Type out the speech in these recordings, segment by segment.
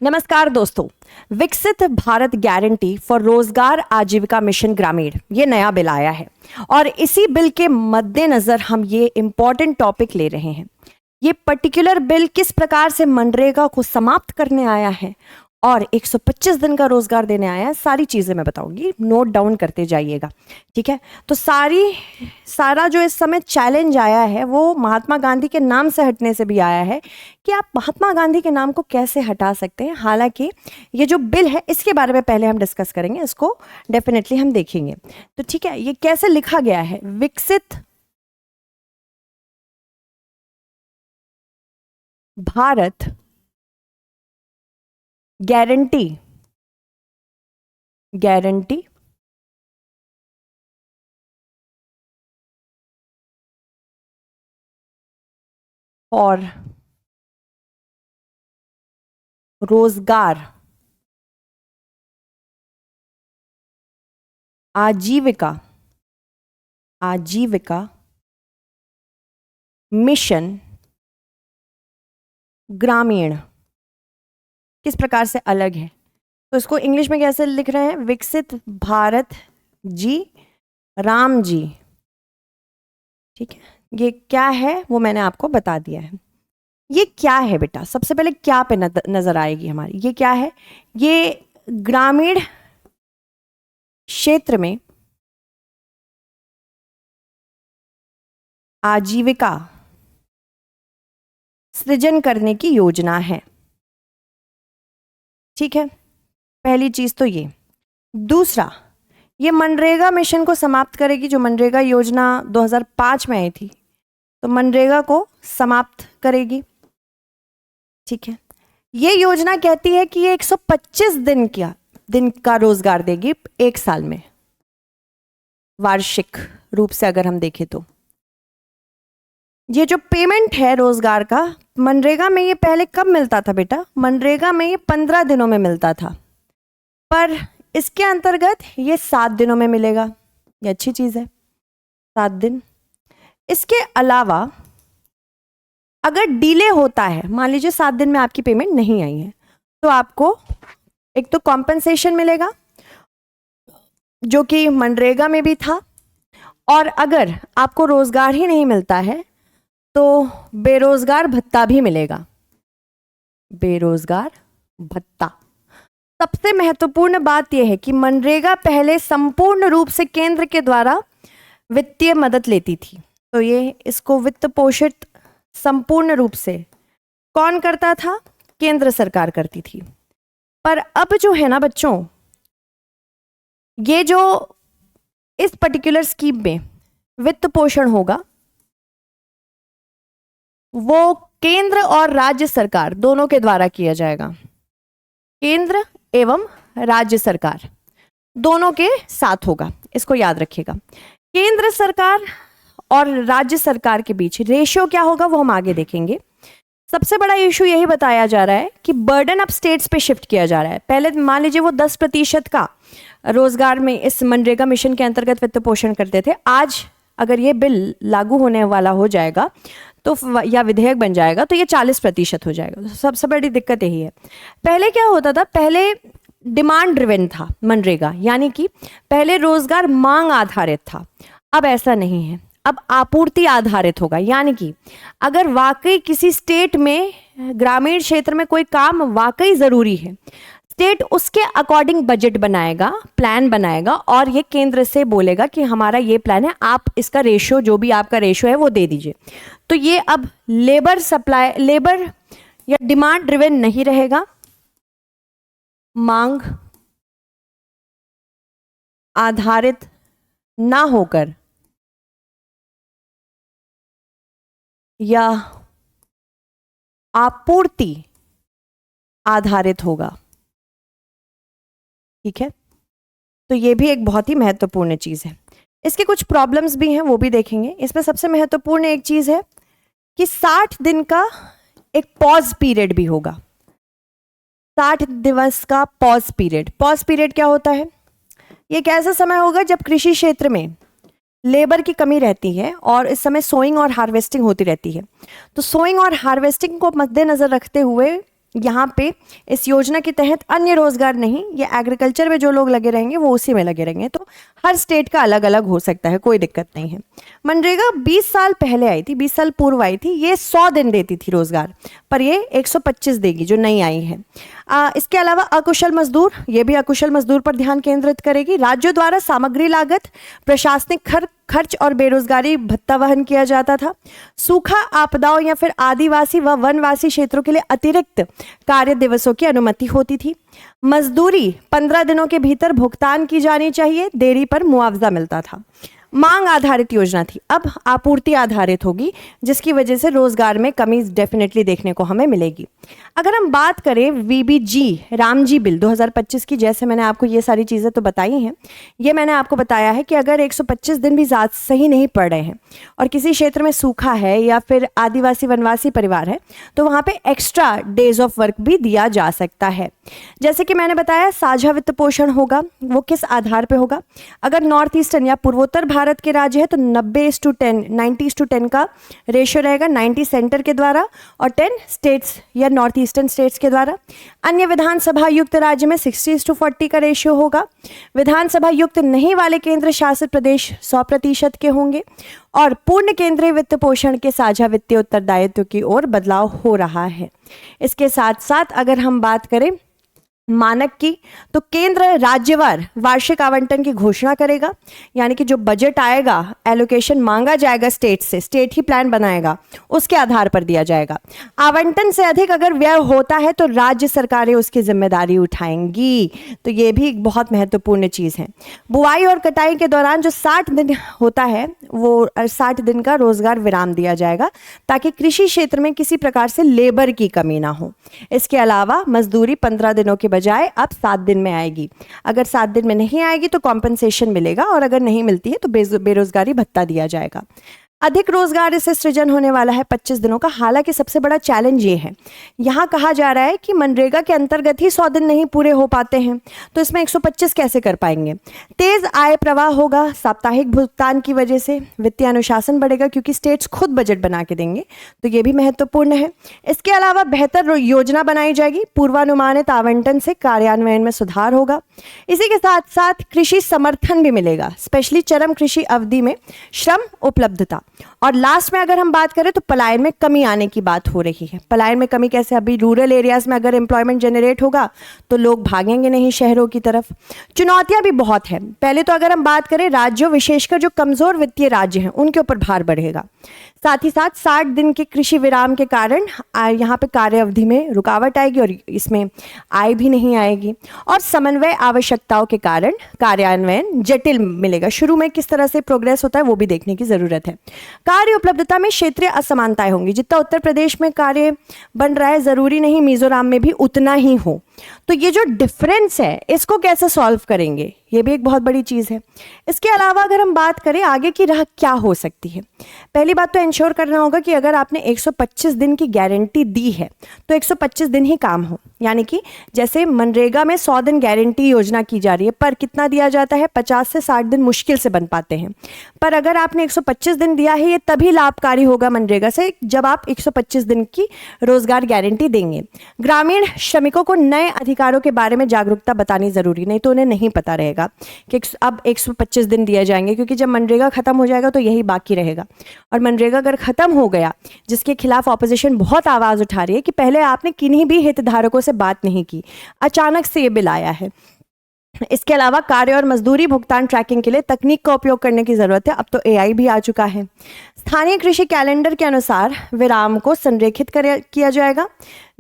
नमस्कार दोस्तों। विकसित भारत गारंटी फॉर रोजगार आजीविका मिशन ग्रामीण ये नया बिल आया है और इसी बिल के मद्देनजर हम ये इम्पॉर्टेंट टॉपिक ले रहे हैं। ये पर्टिकुलर बिल किस प्रकार से मनरेगा को समाप्त करने आया है और 125 दिन का रोजगार देने आया है, सारी चीजें मैं बताऊंगी, नोट डाउन करते जाइएगा, ठीक है। तो सारा जो इस समय चैलेंज आया है वो महात्मा गांधी के नाम से हटने से भी आया है कि आप महात्मा गांधी के नाम को कैसे हटा सकते हैं। हालांकि ये जो बिल है इसके बारे में पहले हम डिस्कस करेंगे, इसको डेफिनेटली हम देखेंगे। तो ठीक है, ये कैसे लिखा गया है? विकसित भारत गारंटी और रोजगार आजीविका मिशन ग्रामीण किस प्रकार से अलग है, तो इसको इंग्लिश में कैसे लिख रहे हैं? विकसित भारत जी राम जी, ठीक है। ये क्या है वो मैंने आपको बता दिया है। ये क्या है बेटा? सबसे पहले क्या पे नजर आएगी हमारी, ये क्या है? ये ग्रामीण क्षेत्र में आजीविका सृजन करने की योजना है, ठीक है। पहली चीज तो ये। दूसरा, ये मनरेगा मिशन को समाप्त करेगी। जो मनरेगा योजना 2005 में आई थी, तो मनरेगा को समाप्त करेगी, ठीक है। ये योजना कहती है कि ये 125 दिन का रोजगार देगी एक साल में, वार्षिक रूप से अगर हम देखें तो। ये जो पेमेंट है रोजगार का, मनरेगा में ये पहले कब मिलता था बेटा? मनरेगा में ये 15 दिनों में मिलता था, पर इसके अंतर्गत ये 7 दिनों में मिलेगा। ये अच्छी चीज है, 7 दिन। इसके अलावा अगर डिले होता है, मान लीजिए 7 दिन में आपकी पेमेंट नहीं आई है, तो आपको एक तो कॉम्पेंसेशन मिलेगा जो कि मनरेगा में भी था, और अगर आपको रोजगार ही नहीं मिलता है तो बेरोजगार भत्ता भी मिलेगा। बेरोजगार भत्ता। सबसे महत्वपूर्ण बात यह है कि मनरेगा पहले संपूर्ण रूप से केंद्र के द्वारा वित्तीय मदद लेती थी, तो ये इसको वित्त पोषित संपूर्ण रूप से कौन करता था? केंद्र सरकार करती थी। पर अब जो है ना बच्चों, ये जो इस पर्टिकुलर स्कीम में वित्त पोषण होगा वो केंद्र और राज्य सरकार दोनों के द्वारा किया जाएगा। केंद्र एवं राज्य सरकार दोनों के साथ होगा, इसको याद रखिएगा। केंद्र सरकार और राज्य सरकार के बीच रेशियो क्या होगा वो हम आगे देखेंगे। सबसे बड़ा इशू यही बताया जा रहा है कि बर्डन अब स्टेट्स पे शिफ्ट किया जा रहा है। पहले मान लीजिए वो 10% का रोजगार में इस मनरेगा मिशन के अंतर्गत वित्त पोषण करते थे। आज अगर ये बिल लागू होने वाला हो जाएगा तो या विधेयक बन जाएगा तो ये 40% हो जाएगा। तो सबसे बड़ी दिक्कत यही है। पहले क्या होता था? पहले डिमांड ड्रिवन था मनरेगा, यानी कि पहले रोजगार मांग आधारित था। अब ऐसा नहीं है, अब आपूर्ति आधारित होगा। यानी कि अगर वाकई किसी स्टेट में ग्रामीण क्षेत्र में कोई काम वाकई जरूरी है, स्टेट उसके अकॉर्डिंग बजट बनाएगा, प्लान बनाएगा, और ये केंद्र से बोलेगा कि हमारा ये प्लान है, आप इसका रेशियो, जो भी आपका रेशियो है वो दे दीजिए। तो ये अब लेबर या डिमांड ड्रिवन नहीं रहेगा, मांग आधारित ना होकर या आपूर्ति आधारित होगा, ठीक है। तो ये भी एक बहुत ही महत्वपूर्ण चीज है। इसके कुछ प्रॉब्लम्स भी हैं, वो भी देखेंगे। इसमें सबसे महत्वपूर्ण एक चीज है कि 60 दिन का एक पॉज पीरियड भी होगा। 60 दिवस का पॉज पीरियड। पॉज पीरियड क्या होता है? ये एक ऐसा समय होगा जब कृषि क्षेत्र में लेबर की कमी रहती है और इस समय सोइंग और हार्वेस्टिंग होती रहती है। तो सोइंग और हार्वेस्टिंग को मद्देनजर रखते हुए यहाँ पे इस योजना के तहत अन्य रोजगार नहीं, ये एग्रीकल्चर में जो लोग लगे रहेंगे वो उसी में लगे रहेंगे। तो हर स्टेट का अलग अलग हो सकता है, कोई दिक्कत नहीं है। मनरेगा 20 साल पहले आई थी, 20 साल पूर्व आई थी, ये 100 दिन देती थी रोजगार, पर ये 125 देगी जो नई आई है। इसके अलावा अकुशल मजदूर, ये भी अकुशल मजदूर पर ध्यान केंद्रित करेगी। राज्यों द्वारा सामग्री लागत, प्रशासनिक खर्च और बेरोजगारी भत्ता वहन किया जाता था। सूखा आपदाओं या फिर आदिवासी व वनवासी क्षेत्रों के लिए अतिरिक्त कार्य दिवसों की अनुमति होती थी। मजदूरी 15 दिनों के भीतर भुगतान की जानी चाहिए, देरी पर मुआवजा मिलता था। मांग आधारित योजना थी, अब आपूर्ति आधारित होगी, जिसकी वजह से रोजगार में कमी डेफिनेटली देखने को हमें मिलेगी। अगर हम बात करें वीबीजी रामजी बिल 2025 की, जैसे मैंने आपको ये सारी चीज़ें तो बताई हैं, ये मैंने आपको बताया है कि अगर 125 दिन भी ज़्यादा सही नहीं पड़ रहे हैं और किसी क्षेत्र में सूखा है या फिर आदिवासी वनवासी परिवार है, तो वहाँ पे एक्स्ट्रा डेज ऑफ वर्क भी दिया जा सकता है। जैसे कि मैंने बताया, साझा वित्त पोषण होगा, वो किस आधार पर होगा? अगर नॉर्थ ईस्टर्न या पूर्वोत्तर भारत के राज्य है तो 90:10 का रेशियो रहेगा, 90 सेंटर के द्वारा और 10 स्टेट्स या नॉर्थ ईस्टर्न स्टेट्स के द्वारा। अन्य विधानसभा युक्त राज्य में 60:40 का रेशियो होगा। विधानसभा युक्त नहीं वाले केंद्र शासित प्रदेश 100% के होंगे और पूर्ण केंद्रीय वित्त पोषण के साझा वित्तीय उत्तरदायित्व की ओर बदलाव हो रहा है। इसके साथ साथ अगर हम बात करें मानक की, तो केंद्र राज्यवार वार्षिक आवंटन की घोषणा करेगा, यानी कि जो बजट आएगा, एलोकेशन मांगा जाएगा स्टेट से, स्टेट ही प्लान बनाएगा, उसके आधार पर दिया जाएगा। आवंटन से अधिक अगर व्यय होता है तो राज्य सरकारें उसकी जिम्मेदारी उठाएंगी, तो ये भी एक बहुत महत्वपूर्ण चीज़ है। बुआई और कटाई के दौरान जो 60 दिन होता है, वो 60 दिन का रोजगार विराम दिया जाएगा, ताकि कृषि क्षेत्र में किसी प्रकार से लेबर की कमी ना हो। इसके अलावा मजदूरी 15 दिनों के बजाय अब 7 दिन में आएगी। अगर 7 दिन में नहीं आएगी तो कॉम्पनसेशन मिलेगा और अगर नहीं मिलती है तो बेरोजगारी भत्ता दिया जाएगा। अधिक रोजगार से सृजन होने वाला है 25 दिनों का। हालांकि सबसे बड़ा चैलेंज ये है, यहाँ कहा जा रहा है कि मनरेगा के अंतर्गत ही 100 दिन नहीं पूरे हो पाते हैं, तो इसमें 125 कैसे कर पाएंगे? तेज आय प्रवाह होगा, साप्ताहिक भुगतान की वजह से वित्तीय अनुशासन बढ़ेगा क्योंकि स्टेट्स खुद बजट बना के देंगे, तो ये भी महत्वपूर्ण है। इसके अलावा बेहतर योजना बनाई जाएगी, पूर्वानुमानित आवंटन से कार्यान्वयन में सुधार होगा। इसी के साथ साथ कृषि समर्थन भी मिलेगा, स्पेशली चरम कृषि अवधि में श्रम उपलब्धता। और लास्ट में अगर हम बात करें तो पलायन में कमी आने की बात हो रही है। पलायन में कमी कैसे? अभी रूरल एरियाज में अगर एम्प्लॉयमेंट जनरेट होगा तो लोग भागेंगे नहीं शहरों की तरफ। चुनौतियां भी बहुत हैं। पहले तो अगर हम बात करें राज्यों, विशेषकर जो कमजोर वित्तीय राज्य हैं, उनके ऊपर भार बढ़ेगा। साथ ही साथ 60 दिन के कृषि विराम के कारण यहाँ पे कार्य अवधि में रुकावट आएगी और इसमें आय भी नहीं आएगी। और समन्वय आवश्यकताओं के कारण कार्यान्वयन जटिल मिलेगा। शुरू में किस तरह से प्रोग्रेस होता है वो भी देखने की जरूरत है। कार्य उपलब्धता में क्षेत्रीय असमानताएं होंगी। जितना उत्तर प्रदेश में कार्य बन रहा है, जरूरी नहीं मिजोरम में भी उतना ही हो। तो ये जो डिफरेंस है, इसको कैसे सॉल्व करेंगे, ये भी एक बहुत बड़ी चीज़ है। इसके अलावा अगर हम बात करें आगे की राह क्या हो सकती है, पहली बात तो इंश्योर करना होगा कि अगर आपने 125 दिन की गारंटी दी है तो 125 दिन ही काम हो। यानी कि जैसे मनरेगा में 100 दिन गारंटी योजना की जा रही है, पर कितना दिया जाता है? 50 से 60 दिन मुश्किल से बन पाते हैं। पर अगर आपने 125 दिन दिया है, ये तभी लाभकारी होगा मनरेगा से जब आप 125 दिन की रोजगार गारंटी देंगे। ग्रामीण श्रमिकों को नए अधिकारों के बारे में जागरूकता बतानी जरूरी, नहीं तो उन्हें नहीं पता रहेगा कि अब 125 दिन दिए जाएंगे, क्योंकि जब मनरेगा खत्म हो जाएगा तो यही बाकी रहेगा। और मनरेगा अगर खत्म हो गया, जिसके खिलाफ ऑपोजिशन बहुत आवाज उठा रही है कि पहले आपने किन्हीं भी हितधारकों से बात नहीं की, अचानक से ये बिल आया है। इसके अलावा कार्य और मजदूरी भुगतान ट्रैकिंग के लिए तकनीक का उपयोग करने की जरूरत है। अब तो एआई भी आ चुका है। स्थानीय कृषि कैलेंडर के अनुसार विराम को संरेखित किया जाएगा।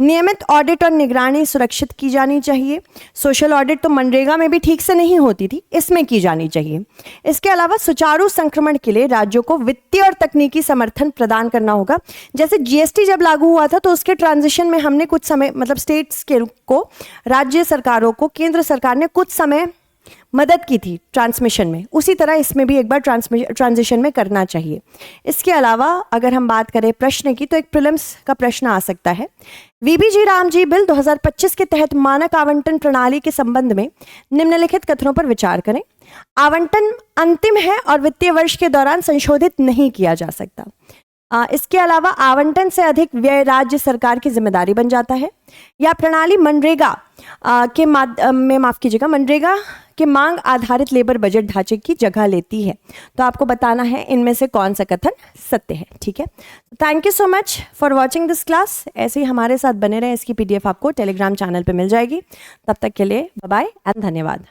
नियमित ऑडिट और निगरानी सुरक्षित की जानी चाहिए। सोशल ऑडिट तो मनरेगा में भी ठीक से नहीं होती थी, इसमें की जानी चाहिए। इसके अलावा सुचारू संक्रमण के लिए राज्यों को वित्तीय और तकनीकी समर्थन प्रदान करना होगा। जैसे जीएसटी जब लागू हुआ था तो उसके ट्रांजिशन में हमने कुछ समय, मतलब स्टेट्स को, राज्य सरकारों को केंद्र सरकार ने कुछ समय मदद की थी ट्रांसमिशन में, उसी तरह इसमें भी एक बार ट्रांजिशन में करना चाहिए। इसके अलावा अगर हम बात करें प्रश्न की, तो एक प्रीलिम्स का प्रश्न आ सकता है। वीबीजी रामजी बिल 2025 के तहत मानक आवंटन प्रणाली के संबंध में निम्नलिखित कथनों पर विचार करें। आवंटन अंतिम है और वित्तीय वर्ष के दौरान संशोधित नहीं किया जा सकता। इसके अलावा आवंटन से अधिक व्यय राज्य सरकार की जिम्मेदारी बन जाता है, या प्रणाली मनरेगा मनरेगा के मांग आधारित लेबर बजट ढांचे की जगह लेती है। तो आपको बताना है इनमें से कौन सा कथन सत्य है। ठीक है, thank you so much for watching this class. ऐसे ही हमारे साथ बने रहें, इसकी PDF आपको टेलीग्राम चैनल पे मिल जाएगी। तब तक के लिए बाय बाय एंड धन्यवाद।